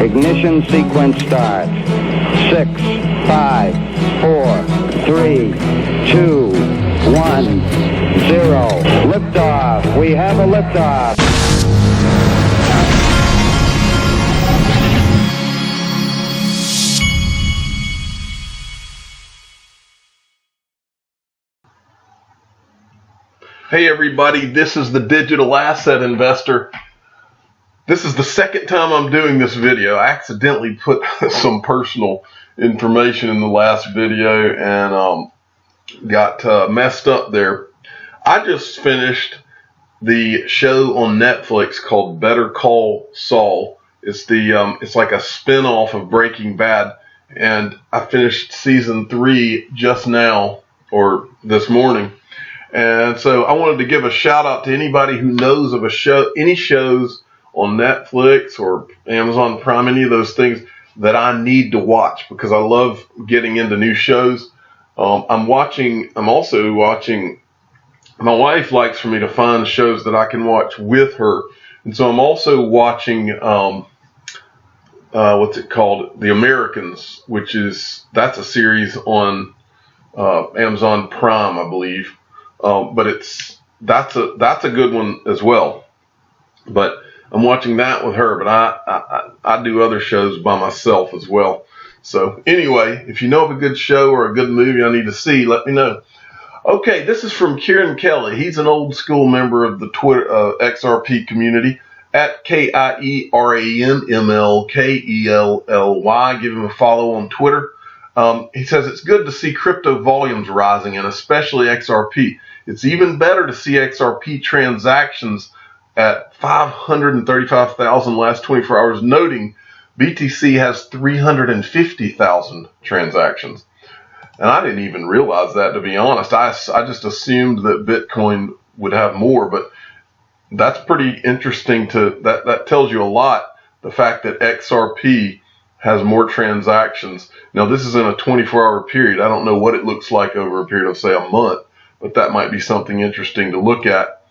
Ignition sequence starts. 6, 5, 4, 3, 2, 1, 0. Liftoff. We have a liftoff. Hey everybody, this is the Digital Asset Investor. This is the second time I'm doing this video. I accidentally put some personal information in the last video and got messed up there. I just finished the show on Netflix called Better Call Saul. It's like a spin-off of Breaking Bad, and I finished season 3 just now, or this morning. And so I wanted to give a shout out to anybody who knows of any shows on Netflix or Amazon Prime, any of those things that I need to watch, because I love getting into new shows. I'm also watching, my wife likes for me to find shows that I can watch with her. And so I'm also watching, what's it called? The Americans, that's a series on Amazon Prime, I believe. But that's a good one as well. But I'm watching that with her, but I do other shows by myself as well. So anyway, if you know of a good show or a good movie I need to see, let me know. Okay, this is from Kieran Kelly. He's an old school member of the Twitter XRP community at KIERANMLKELLY. Give him a follow on Twitter. He says it's good to see crypto volumes rising, and especially XRP. It's even better to see XRP transactions at 535,000 last 24 hours, noting BTC has 350,000 transactions. And I didn't even realize that, to be honest. I just assumed that Bitcoin would have more, but that's pretty interesting. That tells you a lot, the fact that XRP has more transactions. Now, this is in a 24-hour period. I don't know what it looks like over a period of, say, a month, but that might be something interesting to look at.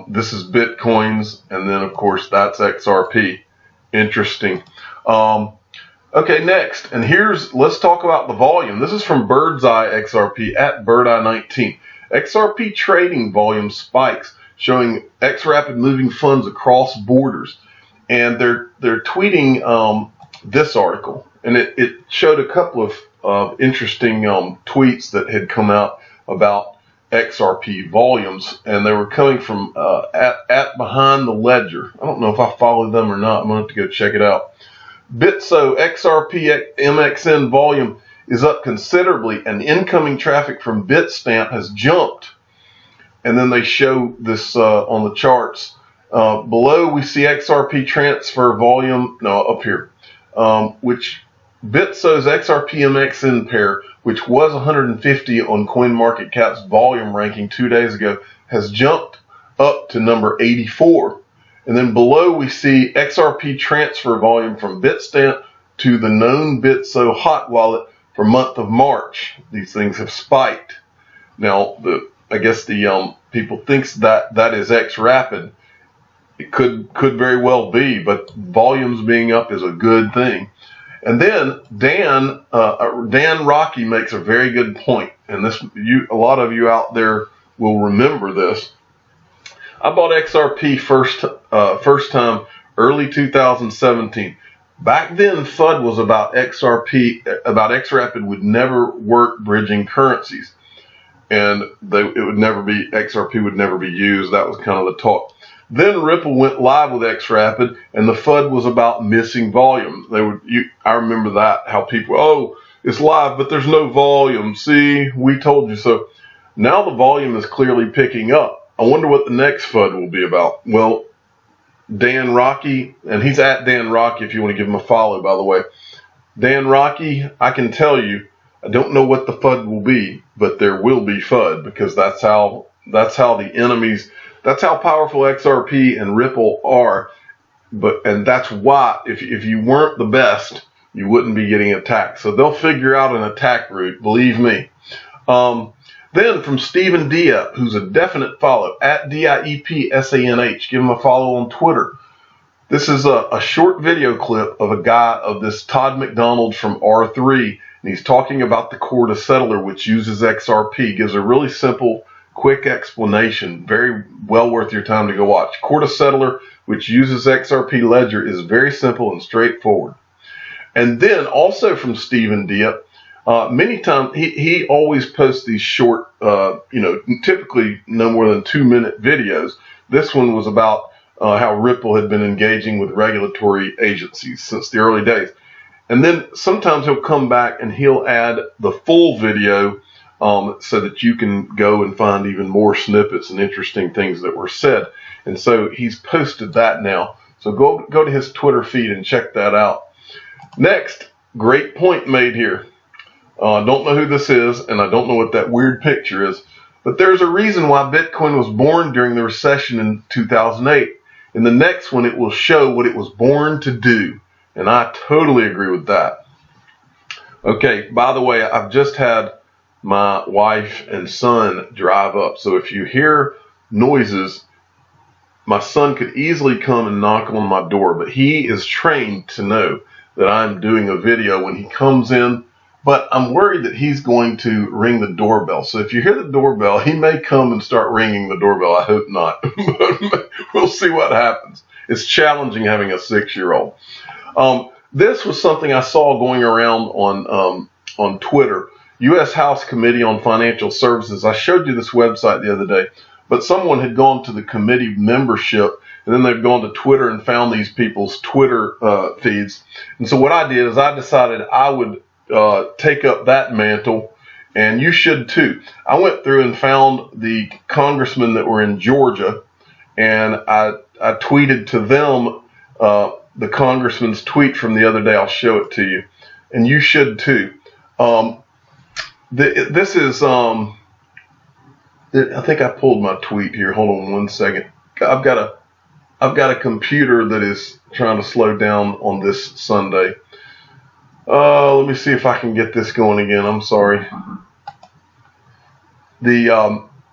This is Bitcoins, and then, of course, that's XRP. Interesting. Okay, next, and let's talk about the volume. This is from Birdseye XRP at Birdeye19. XRP trading volume spikes, showing XRapid moving funds across borders. And they're tweeting this article, and it showed a couple of interesting tweets that had come out about XRP volumes, and they were coming from at Behind the Ledger. I don't know if I followed them or not. I'm going to have to go check it out. Bitso XRP MXN volume is up considerably, and incoming traffic from Bitstamp has jumped. And then they show this on the charts. Below we see XRP transfer volume, up here, which Bitso's XRP MXN pair, which was 150 on CoinMarketCap's volume ranking 2 days ago, has jumped up to number 84. And then below we see XRP transfer volume from Bitstamp to the known Bitso hot wallet for month of March. These things have spiked. Now, I guess the people thinks that is XRapid. It could very well be, but volumes being up is a good thing. And then Dan Rocky makes a very good point, and a lot of you out there will remember this. I bought XRP first time early 2017. Back then, FUD was about XRapid would never work bridging currencies, and XRP would never be used. That was kind of the talk. Then Ripple went live with XRapid, and the FUD was about missing volume. I remember that, how people, it's live, but there's no volume. See, we told you so. Now the volume is clearly picking up. I wonder what the next FUD will be about. Well, Dan Rocky, and he's at Dan Rocky if you want to give him a follow, by the way. Dan Rocky, I can tell you, I don't know what the FUD will be, but there will be FUD, because that's how the enemies. That's how powerful XRP and Ripple are, and that's why if you weren't the best, you wouldn't be getting attacked. So they'll figure out an attack route, believe me. Then from Stephen Diep, who's a definite follow, at DIEPSANH, give him a follow on Twitter. This is a short video clip of a guy, of this Todd McDonald from R3, and he's talking about the Corda settler, which uses XRP. Gives a really simple, quick explanation. Very well worth your time to go watch. Corda settler, which uses XRP ledger, is very simple and straightforward. And then also from Stephen Diepp, many times he always posts these short, typically no more than 2-minute videos. This one was about how Ripple had been engaging with regulatory agencies since the early days. And then sometimes he'll come back and he'll add the full video so that you can go and find even more snippets and interesting things that were said. And so he's posted that now. So go to his Twitter feed and check that out. Next, great point made here. I don't know who this is, and I don't know what that weird picture is, but there's a reason why Bitcoin was born during the recession in 2008. In the next one, it will show what it was born to do, and I totally agree with that. Okay, by the way, I've just had my wife and son drive up, so if you hear noises, my son could easily come and knock on my door, but he is trained to know that I'm doing a video when he comes in. But I'm worried that he's going to ring the doorbell. So if you hear the doorbell, he may come and start ringing the doorbell. I hope not. But we'll see what happens. It's challenging having a 6-year-old. This was something I saw going around on Twitter. U.S. House Committee on Financial Services. I showed you this website the other day. But someone had gone to the committee membership, and then they've gone to Twitter and found these people's Twitter feeds. And so what I did is I decided I would take up that mantle, and you should too. I went through and found the congressmen that were in Georgia, and I tweeted to them the congressman's tweet from the other day. I'll show it to you, and you should too. This is I think I pulled my tweet here. Hold on one second. I've got a computer that is trying to slow down on this Sunday. Let me see if I can get this going again. I'm sorry.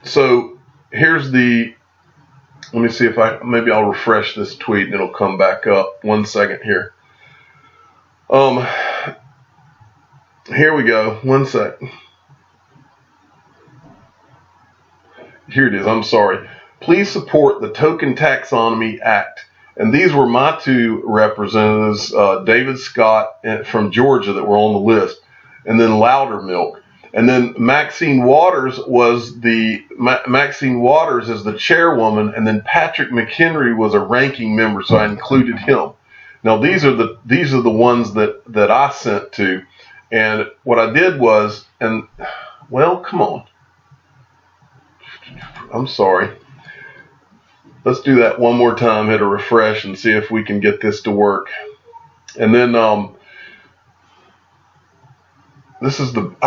So here's let me see if maybe I'll refresh this tweet and it'll come back up. 1 second here. Here we go. 1 sec. Here it is. I'm sorry. Please support the Token Taxonomy Act. And these were my two representatives, David Scott from Georgia, that were on the list, and then Loudermilk. And then Maxine Waters is the chairwoman, and then Patrick McHenry was a ranking member, so I included him. Now these are the ones that I sent to, and what I did was, come on. I'm sorry. Let's do that one more time, hit a refresh, and see if we can get this to work. And then I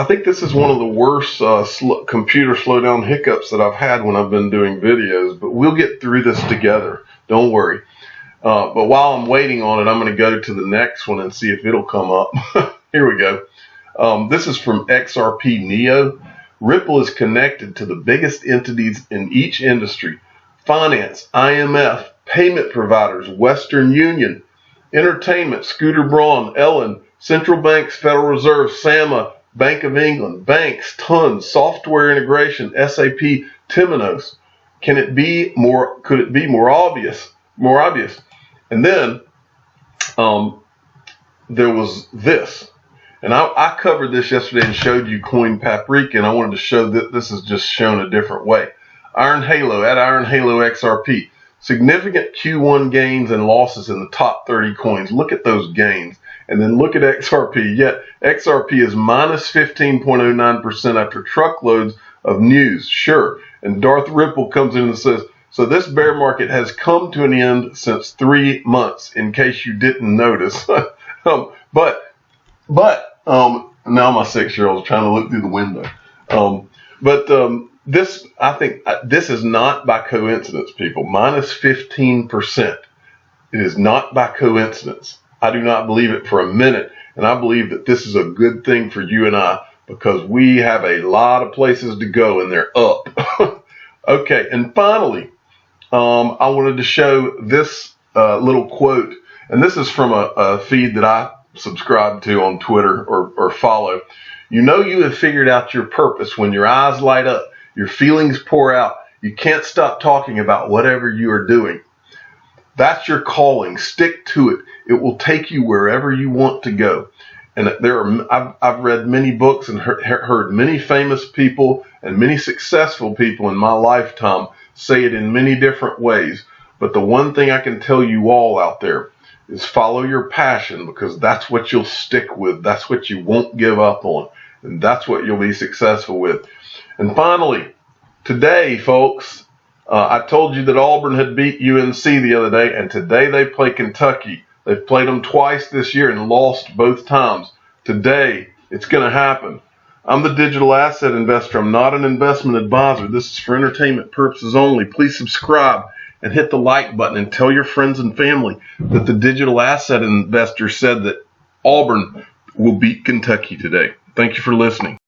think this is one of the worst computer slowdown hiccups that I've had when I've been doing videos, but we'll get through this together. Don't worry. But while I'm waiting on it, I'm going to go to the next one and see if it'll come up. Here we go. This is from XRP Neo. Ripple is connected to the biggest entities in each industry: finance, IMF, payment providers, Western Union, entertainment, Scooter Braun, Ellen, central banks, Federal Reserve, SAMA, Bank of England, banks, tons, software integration, SAP, Temenos. Could it be more obvious? And then there was this. And I covered this yesterday and showed you Coin Paprika, and I wanted to show that this is just shown a different way. Iron Halo, at Iron Halo XRP. Significant Q1 gains and losses in the top 30 coins. Look at those gains. And then look at XRP. Yet XRP is minus 15.09% after truckloads of news. Sure. And Darth Ripple comes in and says, so this bear market has come to an end since 3 months, in case you didn't notice. Now my 6-year-old is trying to look through the window. I think this is not by coincidence, people. Minus 15%. It is not by coincidence. I do not believe it for a minute. And I believe that this is a good thing for you and I, because we have a lot of places to go and they're up. Okay. And finally, I wanted to show this little quote, and this is from a feed that I subscribe to on Twitter or follow. You know you have figured out your purpose when your eyes light up, your feelings pour out. You can't stop talking about whatever you are doing. That's your calling. Stick to it. It will take you wherever you want to go. And I've read many books and heard many famous people and many successful people in my lifetime say it in many different ways. But the one thing I can tell you all out there is follow your passion, because that's what you'll stick with. That's what you won't give up on. And that's what you'll be successful with. And finally, today, folks, I told you that Auburn had beat UNC the other day, and today they play Kentucky. They've played them twice this year and lost both times. Today, it's going to happen. I'm the digital asset investor. I'm not an investment advisor. This is for entertainment purposes only. Please subscribe and hit the like button and tell your friends and family that the digital asset investor said that Auburn will beat Kentucky today. Thank you for listening.